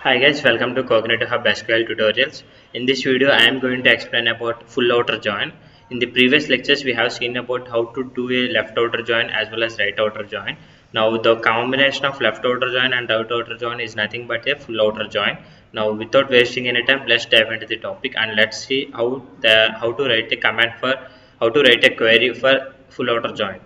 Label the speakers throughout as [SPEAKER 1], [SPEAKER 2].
[SPEAKER 1] Hi guys, welcome to Cognitive Hub SQL tutorials. In this video, I am going to explain about full outer join. In the previous lectures, we have seen about how to do a left outer join as well as right outer join. Now, the combination of left outer join and right outer join is nothing but a full outer join. Now, without wasting any time, let's dive into the topic and let's see how to write a command for how to write a query for full outer join.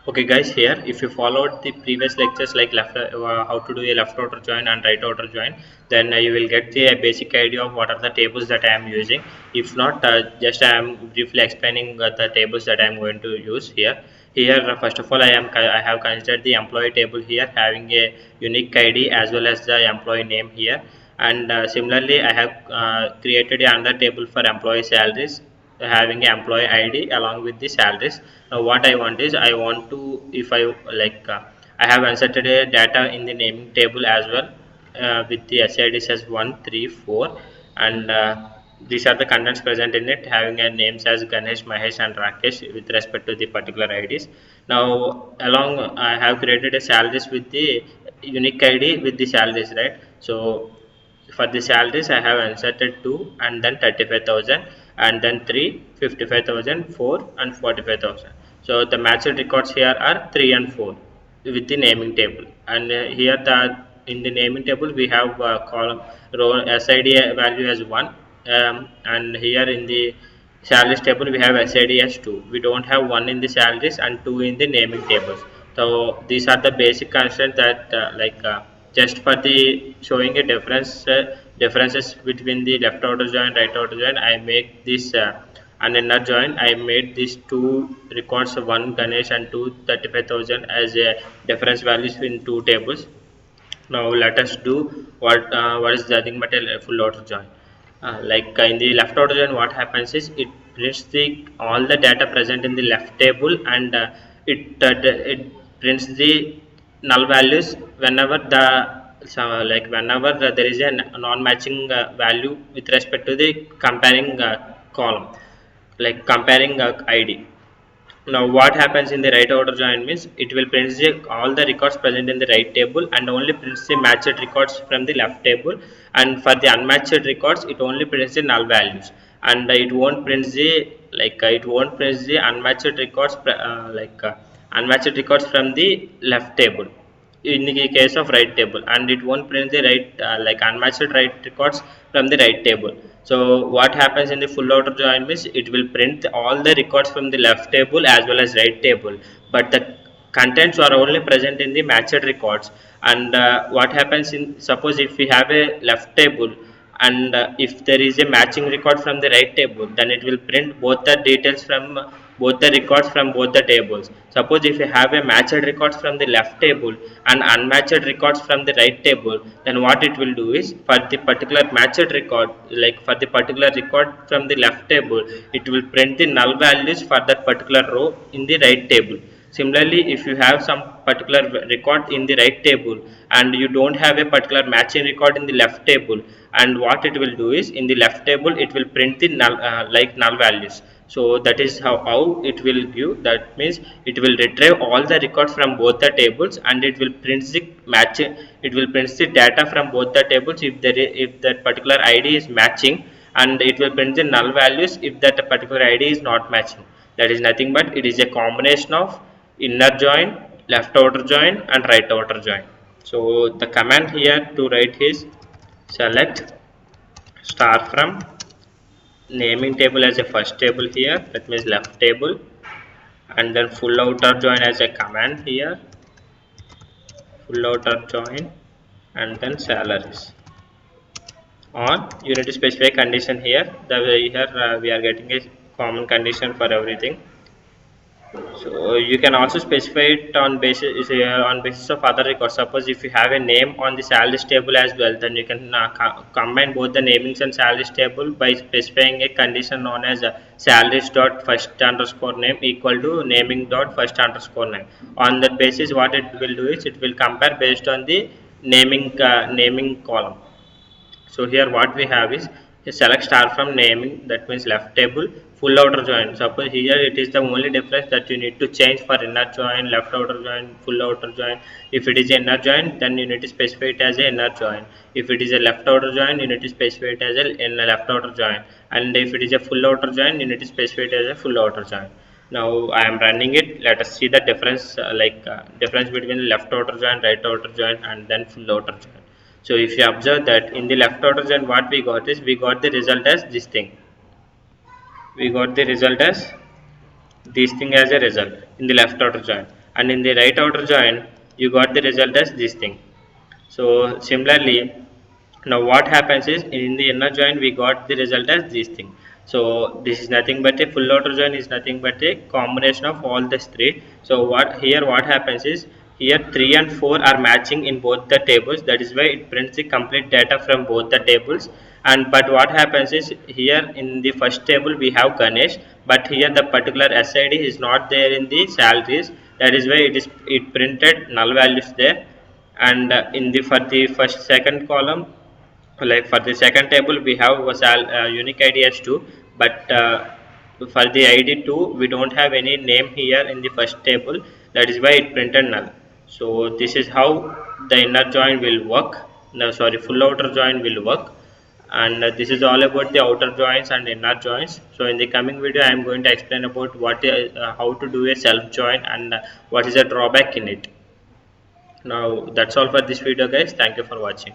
[SPEAKER 1] Okay guys, here if you followed the previous lectures like how to do a left outer join and right outer join, then you will get the basic idea of what are the tables that I am using. If not, just I am briefly explaining the tables that I am going to use here. Here first of all, I have considered the employee table here having a unique ID as well as the employee name here, and similarly I have created another table for employee salaries having an employee ID along with the salaries. Now what I want is I want to, if I I have inserted a data in the naming table as well with the SIDs as 1, 3, 4, and these are the contents present in it having a names as Ganesh, Mahesh and Rakesh with respect to the particular IDs. Now along I have created a salaries with the unique ID with the salaries, right? So for the salaries I have inserted 2 and then 35,000 and then 3, 55,000, 4 and 45,000. So the matched records here are 3 and 4 with the naming table, and here the in the naming table we have column row SID value as 1, and here in the salaries table we have SID as 2. We don't have 1 in the salaries and 2 in the naming tables. So these are the basic constraints that just for the showing a differences between the left outer join right outer join, I make this an inner join. I made these two records, one Ganesh and two 35,000 as a difference values in two tables. Now let us do what is nothing but a full outer join. In the left outer join, what happens is it prints the all the data present in the left table, and it prints the null values whenever whenever there is a non-matching value with respect to the comparing column, like comparing ID. Now what happens in the right outer join means it will print all the records present in the right table and only prints the matched records from the left table, and for the unmatched records it only prints the null values, and it won't print the it won't print the unmatched records unmatched records from the left table in the case of right table, and it won't print the right unmatched right records from the right table. So what happens in the full outer join means it will print all the records from the left table as well as right table, but the contents are only present in the matched records. And what happens in, suppose if we have a left table and if there is a matching record from the right table, then it will print both the details from both the records from both the tables. Suppose if you have a matched records from the left table and unmatched records from the right table, then what it will do is for the particular matched record, like for the particular record from the left table, it will print the null values for that particular row in the right table. Similarly, if you have some particular record in the right table and you don't have a particular matching record in the left table, and what it will do is in the left table it will print the null values. So that is how it will give. That means it will retrieve all the records from both the tables and it will print the matching. It will print the data from both the tables if that particular ID is matching, and it will print the null values if that particular ID is not matching. That is nothing but it is a combination of inner join, left outer join and right outer join. So the command here to write is select star from naming table as a first table here, that means left table, and then full outer join as a command here, full outer join, and then salaries. On you need to specify condition here. The way here we are getting a common condition for everything. So you can also specify it on basis of other records. Suppose if you have a name on the salaries table as well, then you can combine both the namings and salaries table by specifying a condition known as salaries dot first underscore name equal to naming dot first underscore name. On that basis, what it will do is it will compare based on the naming column. So here what we have is select star from naming, that means left table, full outer join. Suppose here it is the only difference that you need to change for inner join, left outer join, full outer join. If it is inner join, then you need to specify it as a inner join. If it is a left outer join, you need to specify it as a left outer join. And if it is a full outer join, you need to specify it as a full outer join. Now I am running it. Let us see the difference, difference between left outer join, right outer join, and then full outer join. So if you observe that in the left outer join, what we got is we got the result as this thing. We got the result as this thing as a result in the left outer join, and in the right outer join, you got the result as this thing. So similarly, now what happens is in the inner join we got the result as this thing. So this is nothing but a full outer join is nothing but a combination of all these three. So what happens is here 3 and 4 are matching in both the tables, that is why it prints the complete data from both the tables. And but what happens is here in the first table we have Ganesh, but here the particular SID is not there in the salaries, that is why it printed null values there. And in the for the first second column, like for the second table we have unique id as 2, but for the id 2 we don't have any name here in the first table, that is why it printed null. So this is how the inner join will work, no sorry, full outer join will work. And this is all about the outer joins and inner joins. So in the coming video I am going to explain about how to do a self join and what is a drawback in it. Now that's all for this video guys, thank you for watching.